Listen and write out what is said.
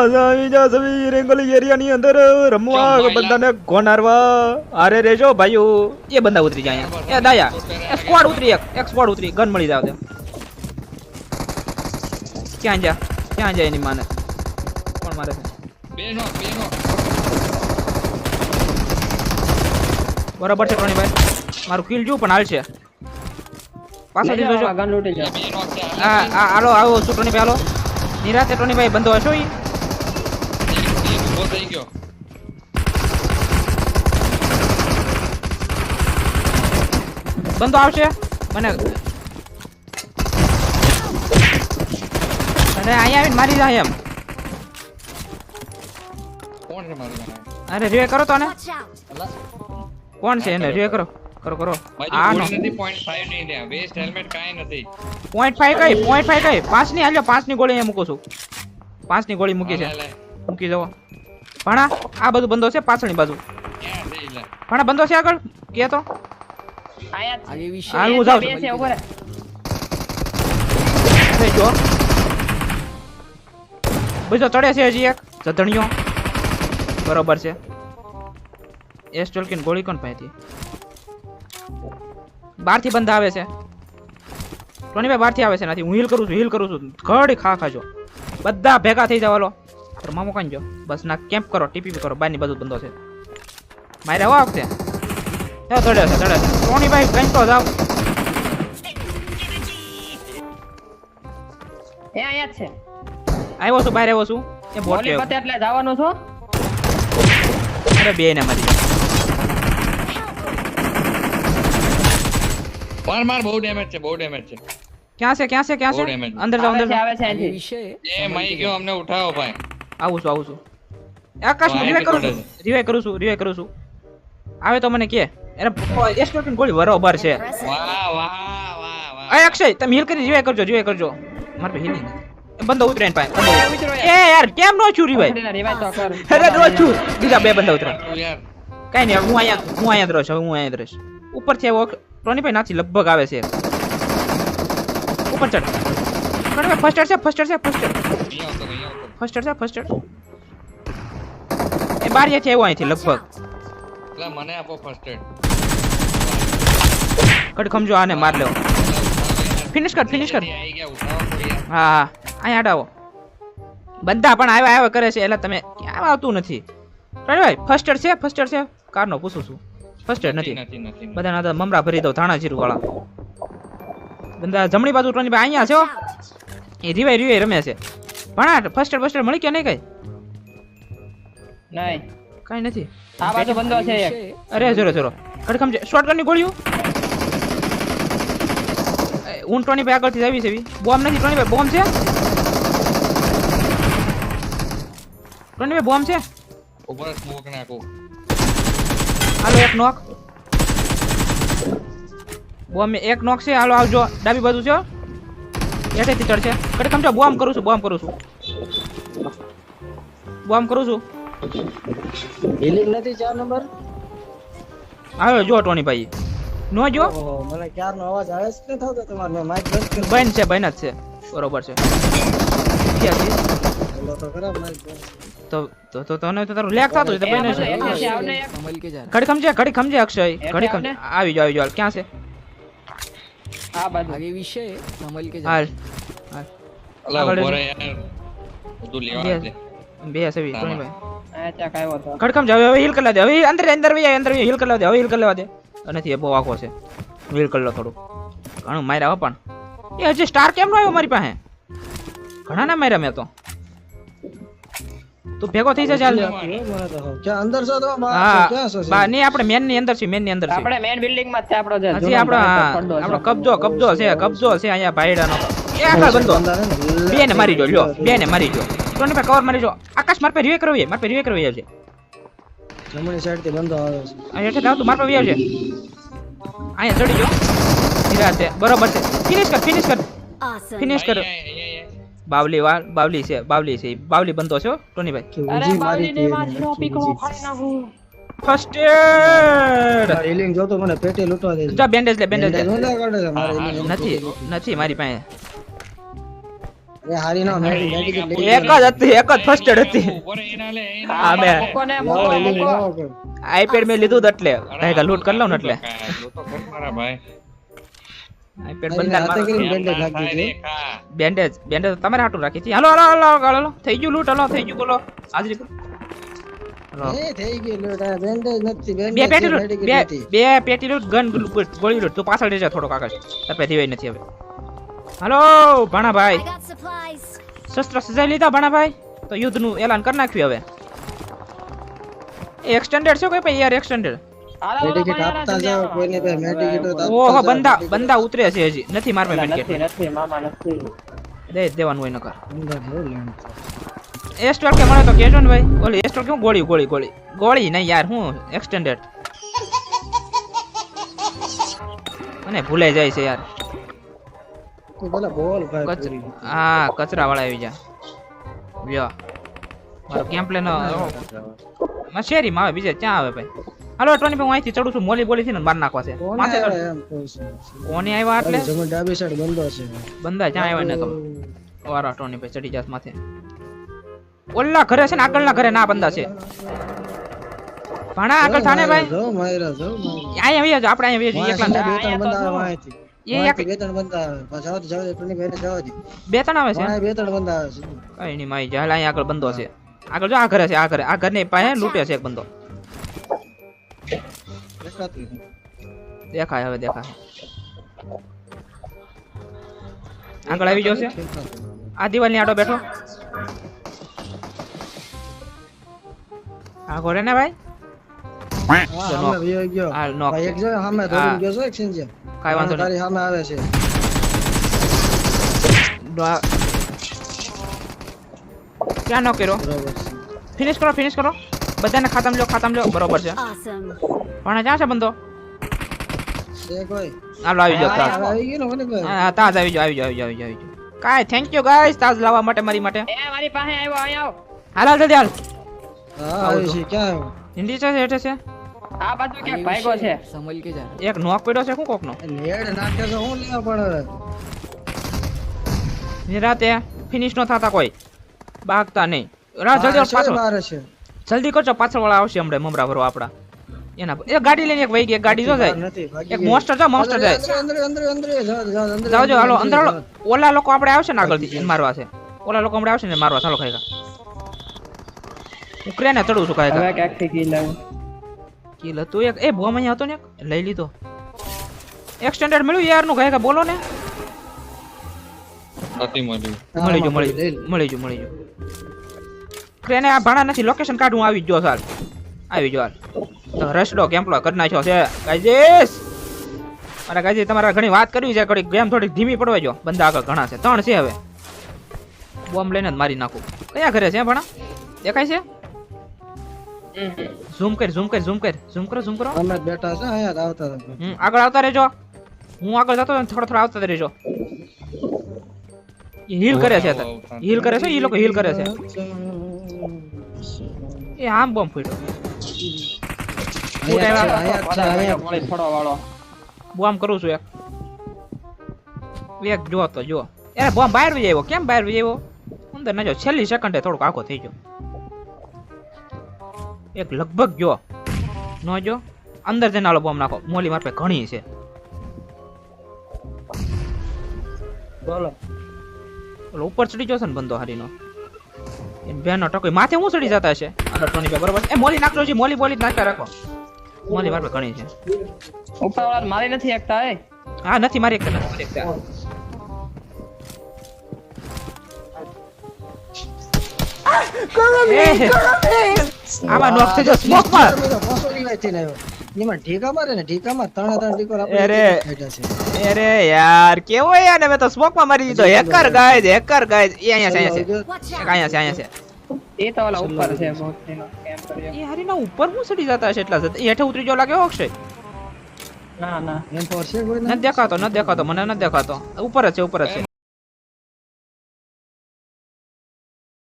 આવી જા સવી રેંગોલી એરિયાની અંદર રમવા બધાને ગોનારવા અરે રેજો ભાઈઓ એ બંદા ઉતરી જાય અહીંયા એ દાયા એ સ્ક્વોડ ઉતરી એક સ્ક્વોડ ઉતરી ગન મળી જાવ દે ક્યાં જાય એની માને કોણ મારે છે બેનો બરાબર છે ટોની ભાઈ મારું કિલ જો પણ હાલ છે પાછળથી જોજો ગન લૂટી જા બેનો છે આ હાલો આવો શું ટોની ભાઈ હાલો નિરાતે ટોની ભાઈ બંધો હશો ઈ ઉભો થઈ ગયો બંધો આવશે મને અરે અહીંયા આવીને મારી જાય એમ કોણ છે મારું અરે રે કરો તો ને Watch out! કોણ છે એને રે કરો ભાઈ આ નો ગોળી નથી 0.5 નહીં લે વેસ્ટ હેલ્મેટ કાઈ નથી 0.5 કઈ 5 ની હાલ્યો 5 ની ગોળી અહીંયા મૂકું છું 5 ની ગોળી મૂકી છે લે મૂકી જવો ભણા આ બધું બંધો છે પાછળની બાજુ ક્યાં છે લે ભણા બંધો છે આગળ કે તો આયા હાલ હું જાઉં છું બે છે ઉપર અરે જો બીજો ચડે છે હજી એક જધણિયો બરોબર છે એસ ટોલકીન ગોળી કોણ પાઈતી બહારથી બંધ આવે છે ટોનીભાઈ બહારથી આવે છે નથી હું હીલ કરું છું ઘડી ખાજો બધા ભેગા થઈ જાવ હાલો મામો કાંઈ જો બસ ના કેમ્પ કરો ટીપી કરો બારની બધું બંધો છે મારે આવો વખતે ચડે છે ટોનીભાઈ કંઈ તો જાવ એ આયા જ છે આવ્યો છું બહાર આવ્યો છું એ બોટ બોલી પતે એટલે જવાનું છો અરે બે ને મારી માર બહુ ડેમેજ છે ક્યાં છે બહુ damage. અંદર જાઓ આવે છે અહીંથી એ મઈ ગયો અમને ઉઠાવો ભાઈ આવું છું આકાશ રિવાઇવ કરું છું આવે તો મને કે એને એસ્ટોકન ગોળી બરોબર છે વાહ એ અક્ષય તમે હીલ કરી રિવાઇવ કરજો મારે હીલ નહીં બંદો ઉતરે ને પાસે એ યાર કેમ નો છું રિવાઇવ રિવાઇવ તો કર અરે નો છું બીજા બે બંદા ઉતરે યાર કઈ નહીં હું અહીંયા જ રહીશ ઉપરથી આવ્યો ટોની ભાઈ નાથી લગભગ આવે છે ઉપર ચડ ફર્સ્ટ નહીં આવતો એડ એ બારીએથી આવ્યો અહીંથી લગભગ એટલે મને આપો ફર્સ્ટ એડ કડ ખમજો આને માર લેવો ફિનિશ કર આવી ગયા ઉઠાવો તો યાર હા અહીંયા અડાવો બંદા પણ આવ્યા કરે છે એટલે તમે ક્યાં આવતું નથી ભાઈ ફર્સ્ટ એડ છે કારનો પૂછું છું ફર્સ્ટ એડ નથી નથી બધાના તો મમરા ભરી દઉં ધાણા જીરું વાળા બંદા જમણી બાજુ ટોની ભાઈ અહીંયા છે હો. એ રિવાઈ રમે છે ભણા ફર્સ્ટ એડ મળી કે નહીં કઈ નહીં કઈ નથી આ બાજુ બંધો છે એક અરે જોરો ખડખમ છે શોટગનની ગોળીઓ ઊન ટોની ભાઈ આગળથી આવી છે બોમ્બ નથી ટોની ભાઈ બોમ્બ છે ટોની ભાઈ બોમ્બ છે ઉપર સ્મોક નાખો હાલો એક નોક બોમ્બ એક નોક છે હાલો આવજો ડાબી બાજુ છે એઠેથી ચડશે ખડખમ છે બોમ્બ કરું છું હિલિંગ નથી 4 નંબર આવ્યો જો ટોની ભાઈ નો જો ઓહો મને ક્યારનો અવાજ આવે જ ન થતો તમારો મેં માઈક બંધ કરી બન છે બરોબર છે ક્યાંથી બોલો તો ખરાબ માઈક બંધ. તો તને તો તારું લેક થતું હોય તો બને છે આવને એક ઘડી ખમજે અક્ષય ઘડી ખમજે આવી જાવ ક્યાં છે આ બાજુ હાલ અલા આગળ ઉપર યાર બધું લેવા દે બે સેવી ટોની ભાઈ આ ચાક આવ્યો તો ખડખમ જાવ હવે હીલ કરી લે હવે અંદર હીલ કરી લેવા દે નથી એ બહુ આખો છે હીલ કરી લો થોડું ઘણું માર્યા હો પણ એ હજી સ્ટાર કેમ નો આવ્યો મારી પાસે ઘણા ના માર્યા મેં તો તું ભેગો થઈ જા ચાલ મને તો ક્યાં અંદર છો તો હા ક્યાં છો નહીં આપણે મેન ની અંદર છે આપણે મેઈન બિલ્ડિંગ માં જ છે આપણો જે હજી આપણો કબજો છે અહીંયા ભાઈડાનો એ આગળ બંધો બે ને મારી જો ટોની પર કવર મારી જો આકાશ માર પર રિવે કરવી આવશે જમણી સાઈડ થી બંધો આવે છે અહીંયા એટલે તું માર પર આવી આવશે અહીંયા ચડી જો નિરાતે બરોબર છે ફિનિશ કર Awesome! ફિનિશ કર બાવલી છે બાવલી બંધો છે હો, ટોની ભાઈ કે અરે ઊંજી મારી મારી કે ને માછીનો પીકળો ફાડી નાખું ફર્સ્ટ એડ હિલિંગ જોતો મને પેટે લૂંટવા દે જા બેન્ડેજ લે નો ના કાઢે છે મારે healing નથી મારી પાસે એ હારી નો મેડિકેટ લઈ એક જ હતી, એક જ ફર્સ્ટ એડ હતી. હા, બે. મૂકો ને મૂકો મૂકો આઈપેડ મેં લીધું જ એટલે કઈ કા લૂટ કરી લઉં ને એટલે લૂંટો કર મારા ભાઈ. આઈપેડ હાથે બંધાર કરીને બેન્ડેજ નાખી દીધી બેન્ડેજ બેન્ડેજ તમારે હાટું રાખી હતી. હાલો હાલો હાલો હાલો હાલો થઈ ગયું લૂટ, હાલો થઈ ગયું, બોલો હાજરી કરો. હાલો. એ થઈ ગઈ લૂટ આ બેન્ડેજ નથી બે બેન્ડેજ પેટી લૂટ, મેડિકેટ નથી બે પેટી લૂટ, ગન ગોળી લૂટ. તું પાછળ રહેજા થોડોક આકાશ, તપે દીવાય નથી હવે. હાલો ભાણાભાઈ, I got supplies. શસ્ત્ર સજાઈ લીધા ભાણાભાઈ, તો યુદ્ધનું એલાન કરી નાખ્યું હવે. એક્સટેન્ડેડ છે કોઈ ભાઈ યાર, એક્સટેન્ડેડ. મેડિકેટ આપતા જાવ કોઈને બે મેડિકેટ તો આપતા ઓહો જાઓ. બંદા ઉતરે છે હજી, નથી મારવા મેડિકેટ. નથી નથી મામા નથી દે જ દેવાનું હોય નકર. અંદર બહુ લેણ છે. એસ્ટોલ કે મળે તો કહેજો ને ભાઈ. ઓલી એસ્ટોલ કેવું ગોળી નહીં યાર, હું એક્સટેન્ડેડ. મને ભૂલાઈ જાય છે યાર. તું ભલે બોલ ભાઈ પૂરી. હા કચરા વાળા આવી જા વ્યો મારો ગેમ પ્લે નો શેરીમાં આવે, બીજે ક્યાં આવે ભાઈ. હાલો ટ્રોની પર હું અહીંથી ચડું છું, મોલી બોલી થી ને માર નાખવા છે. કોને માથે ચડ. આવ્યા એમ કહું છું. કોને આવ્યા એટલે ખાલી જમણ ડાબી સાઈડ બંધો છે બંદા ક્યાં આવ્યા ને ખબર. વારા ટ્રોની પર ચડી જાસ માથે. ઓલા ઘરે છે ને, આગળના ઘરે ના બંદા છે. ભાણા આગળ થાને ભાઈ. જો માયરા જો માયરા. અહીંયા આવીએ આપણે અહીંયા આવીએ એકલા. બે ત્રણ બંદા આવે વાંયથી. એ વાંયથી બે ત્રણ બંદા આવે પાછા આવતી જાવ ટુની ભાઈને જવા દે. બે ત્રણ આવે છે. વાંય બે ત્રણ બંદા આવે છે કઈ નહીં માઈ જાય, અહીંયા આગળ બંધો છે. આગળ જો આ ઘરે છે, આ ઘરની પાસે લૂંટે છે એક બંદો. દેખાતું નથી. દેખાય હવે દેખાય. આગળ આવી ગયો છે, આ દિવાલની આડો બેઠો. આ ઘોડે ને ભાઈ હા સામે વયો ગયો આ knock ભાઈ એક જો સામે દોડીને ગયો છે એક સિંજે કાંઈ વાંધો નહીં. તારી સામે આવે છે ક્યાં નો કર્યો, બરોબર છે ફિનિશ કરો બધાને ખાતામાં લ્યો બરોબર છે. Awesome. પણ ક્યાં છે બંદો. છે કોઈ હાલો આવી જાઓ તાજ. આવી ગયો ને મને ભાઈ હા તાજ આવી જાઓ. કાંઈ થેન્ક યુ ગાઈસ તાજ લાવવા માટે મારી માટે. એ મારી પાસે આવ્યો અહીંયા આવ હાલ જલ્દી હાલ. હા આવી છે ક્યાં આવ્યો હિન્દી છે હેઠે છે. આ બાજુ ક્યાંક ભાગ્યો છે એક નોક પડ્યો છે શું કોકનો. લેડ નાખે તો હું લેવા પડે નિરાતે ફિનિશ નો થતા કોઈ બાગતા નહીં. જલ્દી પાછળ બાર છે જલ્દી કરજો, પાછળ વાળા આવશે હમણાં મમરા ભરવા આપડા. એના એ ગાડી લઈને એક વહી ગઈ, એક ગાડી જો જાય, નથી ભાગી એક મોસ્ટર જાય અંદર જાઓ જાઓ હાલો અંદર હાલો. ઓલા લોકો આપણે આવશે ને આગળથી એને મારવા છે. ઓલા લોકો આપણે આવશે ને મારવા. ચાલો ખાઈ હું ક્રેને ચડું છું ખાઈ હવે ક્યાંક થી કિલ આવ્યો કિલ હતું એક. એ બોમ અહીંયા હતો ને એક, લઈ લીધો. એક્સટેન્ડેડ મળ્યું યાર નું ખાઈ બોલો ને. નથી મળ્યું. મળી ગયું. ક્રેને આ ભાણા નથી, લોકેશન કાઢું આવી ગયો. સાલ આવી ગયો હાલ. તો રસડો કેમ્પલો કરી નાખ્યો છે ગાઈઝ. અરે ગાઈઝ તમારે ઘણી વાત કરવી છે, ઘડી ગેમ થોડી ધીમી પડવા જો. બંદા આગળ ઘણા છે, 3 છે હવે. બોમ્બ લઈને જ મારી નાખું. કયા ઘરે છે ભાણા દેખાય છે. ઝૂમ કરો. અમે બેઠા છે અહીંયા આવતા હતા આગળ આવતા રહેજો. હું આગળ જતો થોડા આવતા રહેજો. હીલ કરે છે એ લોકો હીલ કરે છે. એ આમ બોમ્બ ફૂટ્યો. ગોળી ફોડવા વાળો બોમ્બ કરું છું એક જો તો જો. અરે બોમ્બ બહાર આવી આવ્યો. કેમ બહાર આવી આવ્યો? અંદર ના જો, છેલ્લી સેકન્ડે થોડોક આખો થઈ ગયો. એક લગભગ જો નો જો અંદર જઈને આલો બોમ્બ નાખો. મોલી માર પાસે ઘણી છે. બોલો ઓલો ઉપર ચડી જશે ને બંદો હારીનો. એમ બેનો ટકોઈ માથે હું ચડી જતા છે બરોબર. એ મોલી નાખજો છે, મોલી નાખતા રાખો. મોલી માર પાસે ઘણી છે. ઉપર વાળા મારી નથી એકતા એ હા નથી મારી એક. આમાં નોક થઈ જો સ્મોક માર. પાછોની વાત થઈને આવ્યો એમાં ઠીકા મારે ને ઠીકામાં ત્રણ ઠીકો આપણે અરે. બેઠા છે અરે યાર કેવો યાર ને મેં તો સ્મોક માં મારી દીધો. હેકર ગાઈઝ એ અહીંયા છે. એક અહીંયા છે. એ તો ઓલા ઉપર છે બોટનો કેમ કર્યો એ હારીના ઉપર હું ચડી જતા છે એટલા એ હેઠે ઉતરી જો લાગે અક્ષય. ના એમ પર છે કોઈ નથી દેખાતો મને નથી દેખાતો. ઉપર જ છે.